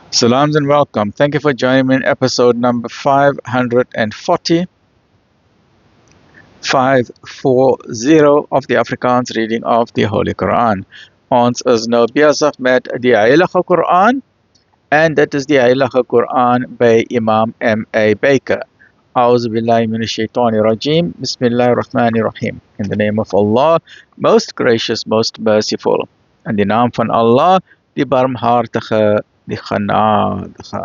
Salams and welcome. Thank you for joining me in episode number 540 of the Afrikaans reading of the Holy Quran. Ons is nou besig met die Heilige Quran en dit is die Heilige Quran by Imam M.A. Baker. A'udhu billahi minash shaitani rajim. Bismillahir Rahmanir Rahim. In the name of Allah, most gracious, most merciful. In die naam van Allah, die barmhartige, die genadige.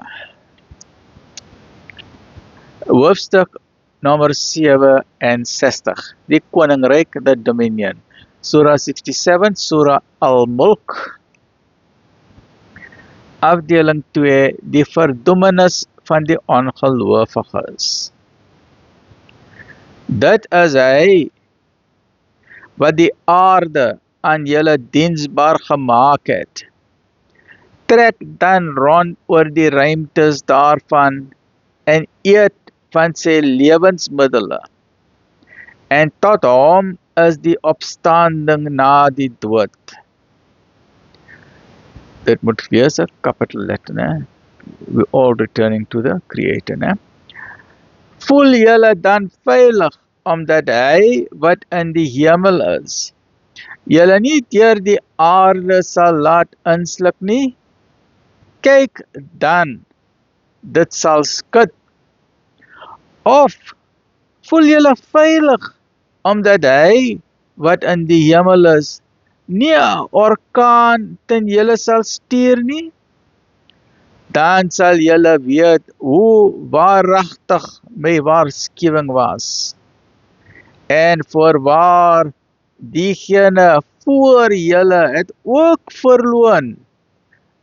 Hoofstuk nommer 67, die Koninkryk, the Dominion. Surah 67, Surah Al-Mulk. Afdeling 2, die verdoemenis van die ongelowiges. Dit is hy wat die aarde aan julle diensbaar gemaak het. Trek dan rond oor die ruimtes daarvan en eet van sy lewensmiddele. En tot hom is die opstanding na die dood. Dit moet wees 'n capital letter, né? We're all returning to the Creator, né? Voel julle dan veilig, omdat hy wat in die hemel is, julle nie deur die aarde sal laat insluk nie? Kyk dan, dit sal skud. Of voel julle veilig, omdat hy wat in die hemel is, nie 'n orkaan teen julle sal stuur nie? Dan sal julle weet hoe waaragtig my waarskuwing was. En voorwaar, diegene voor julle het ook verloon,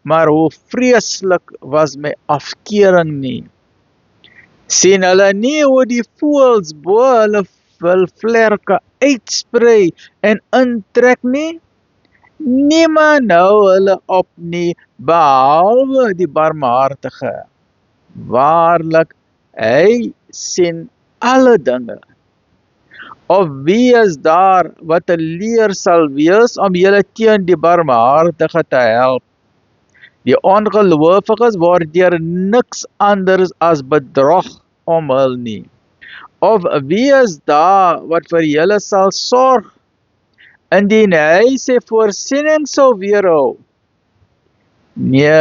maar hoe vreeslik was my afkeuring nie. Sien hulle nie hoe die voëls bo hulle vlerke uitsprei en intrek nie? Niemand hou hulle op nie, behalwe die barmhartige. Waarlik, hy sien alle dinge. Of wie is daar wat 'n leer sal wees om julle teen die barmhartige te help? Die ongelowiges word deur niks anders as bedrog omhul nie. Of wie is daar wat vir julle sal sorg, indien hy sy voorsiening sou weerhou? Nee,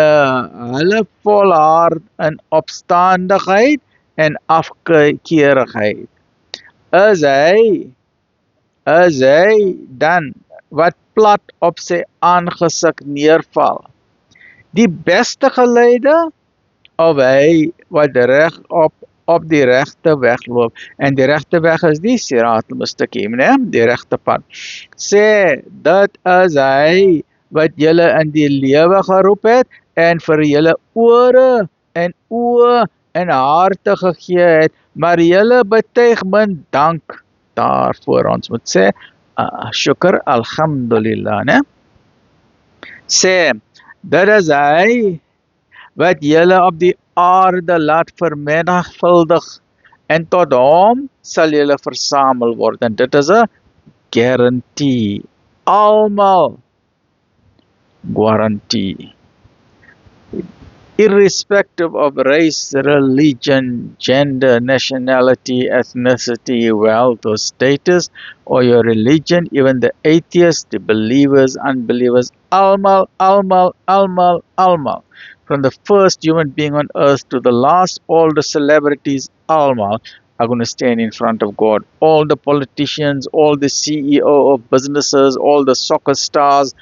hulle volhard in opstandigheid en afkeerigheid. Is hy dan wat plat op sy aangesig neerval, die beste geleide, of hy wat reg op die regte weg loop? En die regte weg is die Sirat al-Mustaqim, né? Die regte pad. Sê, dit is hy wat julle in die lewe geroep het en vir julle ore en oë en harte gegee het, maar julle betuig min dank daarvoor. Ons moet sê, shukr, alhamdulillah, né? Sê, dit is hy wat julle op die aarde laat vermenigvuldig, en tot hom sal julle versamel word. En dit is 'n guarantee. Almal guarantee. Irrespective of race, religion, gender, nationality, ethnicity, wealth or status, or your religion, even the atheists, the believers, unbelievers, almal. From the first human being on earth to the last, all the celebrities, almal, are going to stand in front of God. All the politicians, all the CEO of businesses, all the soccer stars,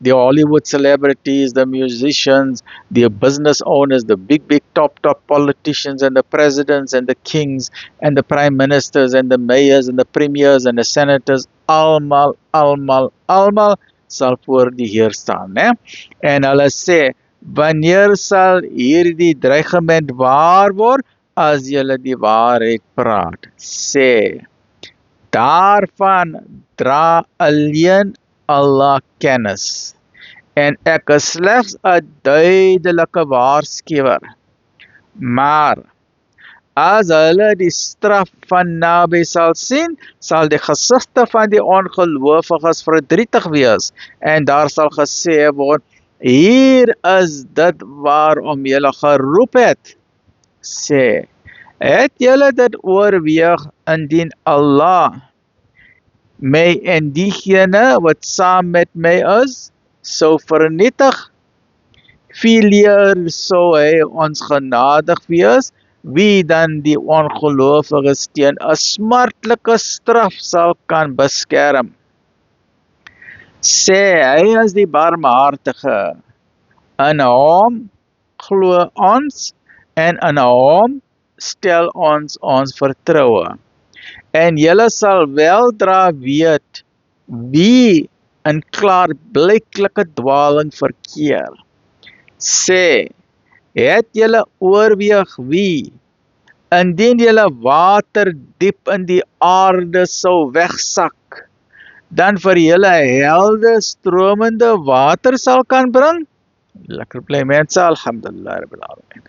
the Hollywood celebrities, the musicians, the business owners, the big top politicians, and the presidents and the kings and the prime ministers and the mayors and the premiers and the senators, almal sal voor die Heer staan, né? En hulle sê, wanneer sal hierdie dreigement waar word? As julle die waarheid praat. Sê, daarvan dra alleen Allah kennis, en ek is slegs 'n duidelike waarskuwer. Maar as hulle die straf van naby sal sien, sal die gesigte van die ongelowiges verdrietig wees, en daar sal gesê word, hier is dit waarom julle geroep het. Sê, het julle dit oorweeg indien Allah my en diegene wat saam met my is, sou vernietig? Veel eer sou hy ons genadig wees, wie dan die ongelowiges teen 'n smartlike straf sal kan beskerm. Sê, hy is die barmhartige. In hom glo ons en in hom stel ons vertroue. En julle sal weldra weet wie in klaarblyklike dwaling verkeer. Sê, het julle oorweeg wie, indien julle water diep in die aarde sou wegsak, dan vir julle helde stromende water sal kan bring? Lekker bly mense, alhamdulillah rabbil alamin.